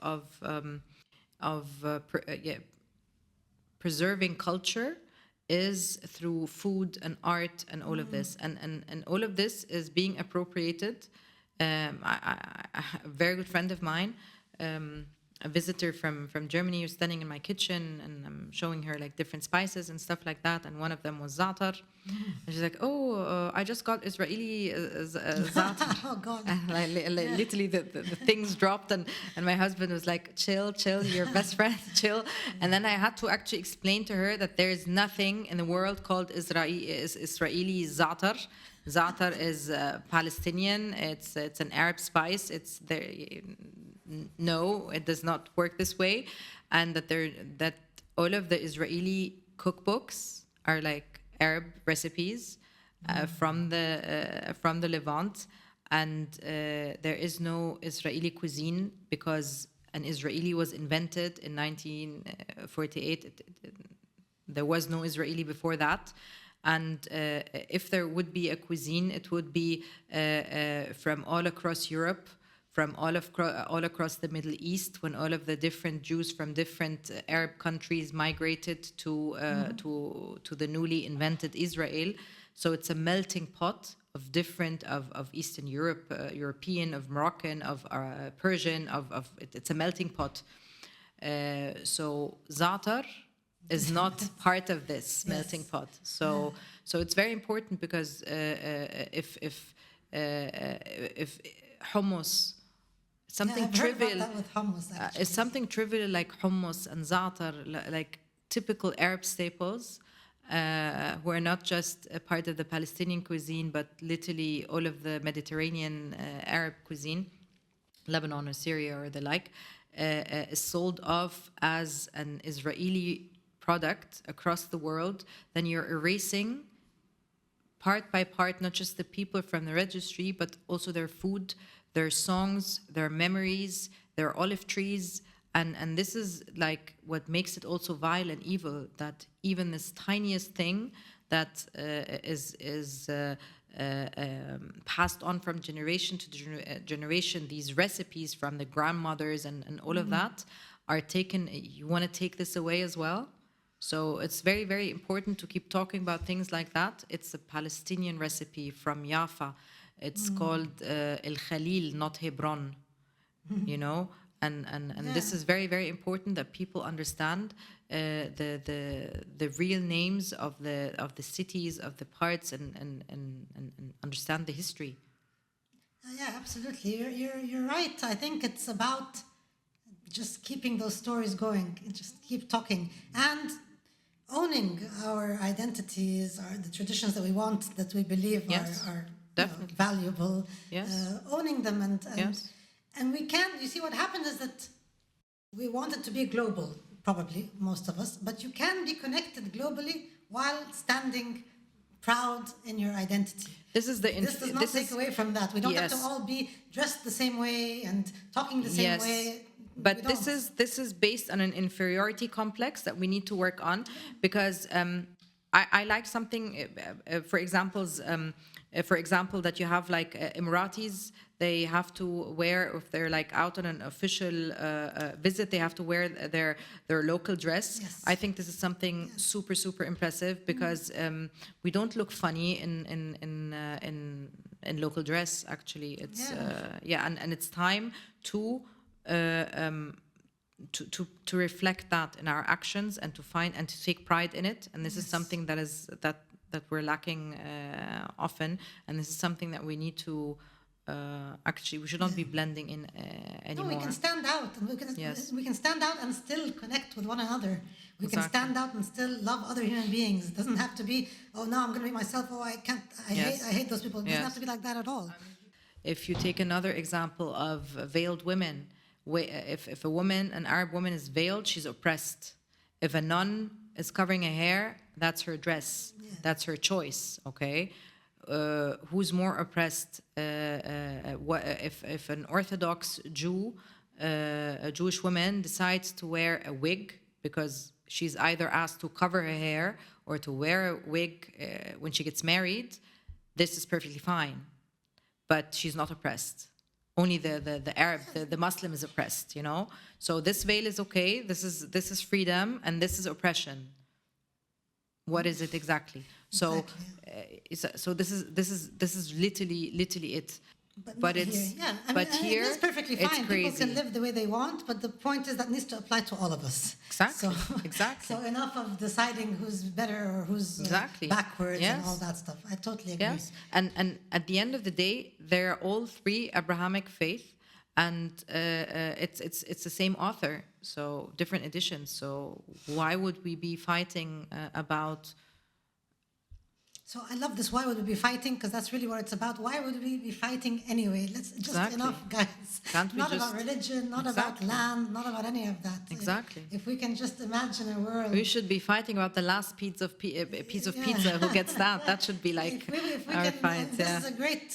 preserving culture is through food and art and all of this, and all of this is being appropriated. A very good friend of mine, a visitor from Germany who's standing in my kitchen, and I'm showing her like different spices and stuff like that. And one of them was za'atar. And she's like, "Oh, I just got Israeli za'atar." Oh God. And literally the things dropped, and my husband was like, chill, your best friend, chill. And then I had to actually explain to her that there is nothing in the world called Israeli za'atar. Za'atar is Palestinian. It's an Arab spice. It's there. No, it does not work this way, and that all of the Israeli cookbooks are like Arab recipes from the Levant, and there is no Israeli cuisine because an Israeli was invented in 1948. There was no Israeli before that. And if there would be a cuisine, it would be from all across Europe, from all across the Middle East, when all of the different Jews from different Arab countries migrated to the newly invented Israel. So it's a melting pot of different of Eastern Europe, European, of Moroccan, of Persian, it's a melting pot. So za'atar is not part of this melting pot. So it's very important because if hummus, something trivial, with hummus, is something trivial like hummus and za'atar, like typical Arab staples, who are not just a part of the Palestinian cuisine, but literally all of the Mediterranean Arab cuisine, Lebanon or Syria or the like, is sold off as an Israeli product across the world, then you're erasing part by part, not just the people from the registry, but also their food, their songs, their memories, their olive trees. And this is like what makes it also vile and evil, that even this tiniest thing that is passed on from generation to generation, these recipes from the grandmothers and all of that are taken. You want to take this away as well? So it's very, very important to keep talking about things like that. It's a Palestinian recipe from Jaffa. It's called El Khalil, not Hebron, you know? And this is very, very important that people understand the real names of the cities, of the parts, and understand the history. Yeah, absolutely. You're right. I think it's about just keeping those stories going, just keep talking and owning our identities, the traditions that we want, that we believe are valuable. Yes. Owning them and Yes. and we can. You see, what happened is that we want it to be global, probably most of us, but you can be connected globally while standing proud in your identity. This is the. This does not take away from that. We don't have to all be dressed the same way and talking the same way. But this is based on an inferiority complex that we need to work on, because I like something. For example, that you have like Emiratis, they have to wear, if they're like out on an official visit, they have to wear their local dress. Yes. I think this is something super, super impressive, because we don't look funny in local dress. Actually, it's and it's time to reflect that in our actions and to find and to take pride in it. And this is something that we're lacking often, and this is something that we need to actually, we should not be blending in anymore. No, we can stand out, and we can stand out and still connect with one another. We can stand out and still love other human beings. It doesn't have to be, oh, now I'm going to be myself. Oh, I can't. I hate those people. It doesn't have to be like that at all. If you take another example of veiled women, if a woman, an Arab woman, is veiled, she's oppressed. If a nun is covering her hair, that's her dress. That's her choice. Okay, who's more oppressed? If an Orthodox Jew, a Jewish woman, decides to wear a wig because she's either asked to cover her hair or to wear a wig when she gets married, this is perfectly fine. But she's not oppressed. Only the Arab, the Muslim is oppressed, you know? So this veil is okay, this is freedom, and this is oppression. What is it exactly? So, so this is literally it. But but not it's here. Yeah, I but mean, here it's perfectly it's fine. crazy. People can live the way they want, but the point is that needs to apply to all of us. Exactly. So, Exactly. So enough of deciding who's better or who's Exactly. backwards and Yes. all that stuff. I totally agree. Yes, and at the end of the day, they're all three Abrahamic faith, and it's the same author, so different editions. So why would we be fighting about? So I love this. Why would we be fighting? Because that's really what it's about. Why would we be fighting anyway? Let's just Exactly. enough, guys. Can't we Not just- about religion, not Exactly. about land, not about any of that. Exactly. If we can just imagine a world. We should be fighting about the last piece of pizza. Who gets that? That should be like if we our can, fight. this Yeah. is a great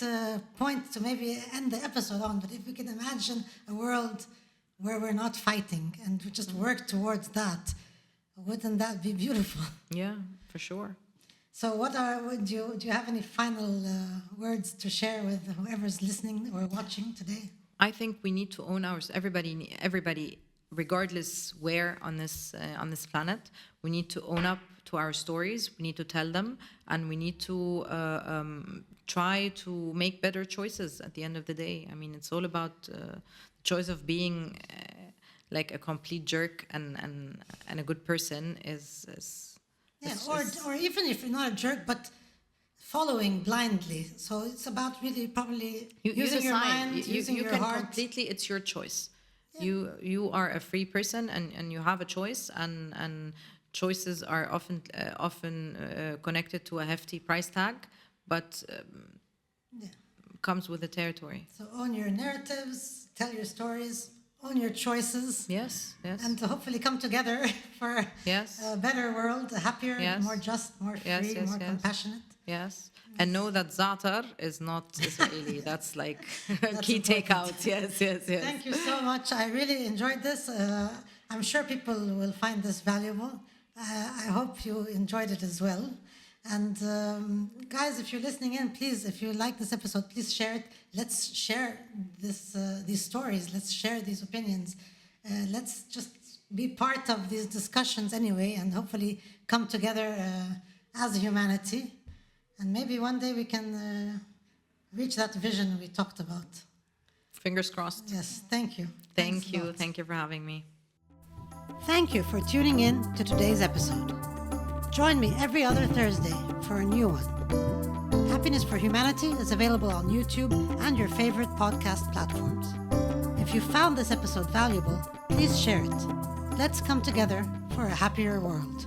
point to maybe end the episode on. But if we can imagine a world where we're not fighting and we just work towards that, wouldn't that be beautiful? Yeah, for sure. So, do you have any final words to share with whoever's listening or watching today? I think we need to own ours. Everybody, regardless where on this planet, we need to own up to our stories. We need to tell them, and we need to try to make better choices. At the end of the day, I mean, it's all about the choice of being like a complete jerk and a good person is Yeah, or even if you're not a jerk, but following blindly. So it's about really probably using your mind, using your can heart. completely. It's your choice. Yeah. You are a free person, and you have a choice, and choices are often connected to a hefty price tag, but comes with the territory. So own your narratives, tell your stories, own your choices. Yes, yes. And to hopefully come together for Yes. a better world, a happier, Yes. more just, more free, Yes, yes, more yes. compassionate. Yes, and know that za'atar is not Israeli. That's like key important. takeout. Yes, yes, yes. Thank you so much. I really enjoyed this. I'm sure people will find this valuable. I hope you enjoyed it as well. And guys, if you're listening in, please, if you like this episode, please share it. Let's share these stories. Let's share these opinions. Let's just be part of these discussions anyway, and hopefully come together as humanity. And maybe one day we can reach that vision we talked about. Fingers crossed. Yes, thank you. Thank Thanks a you. lot. Thank you for having me. Thank you for tuning in to today's episode. Join me every other Thursday for a new one. Happiness for Humanity is available on YouTube and your favorite podcast platforms. If you found this episode valuable, please share it. Let's come together for a happier world.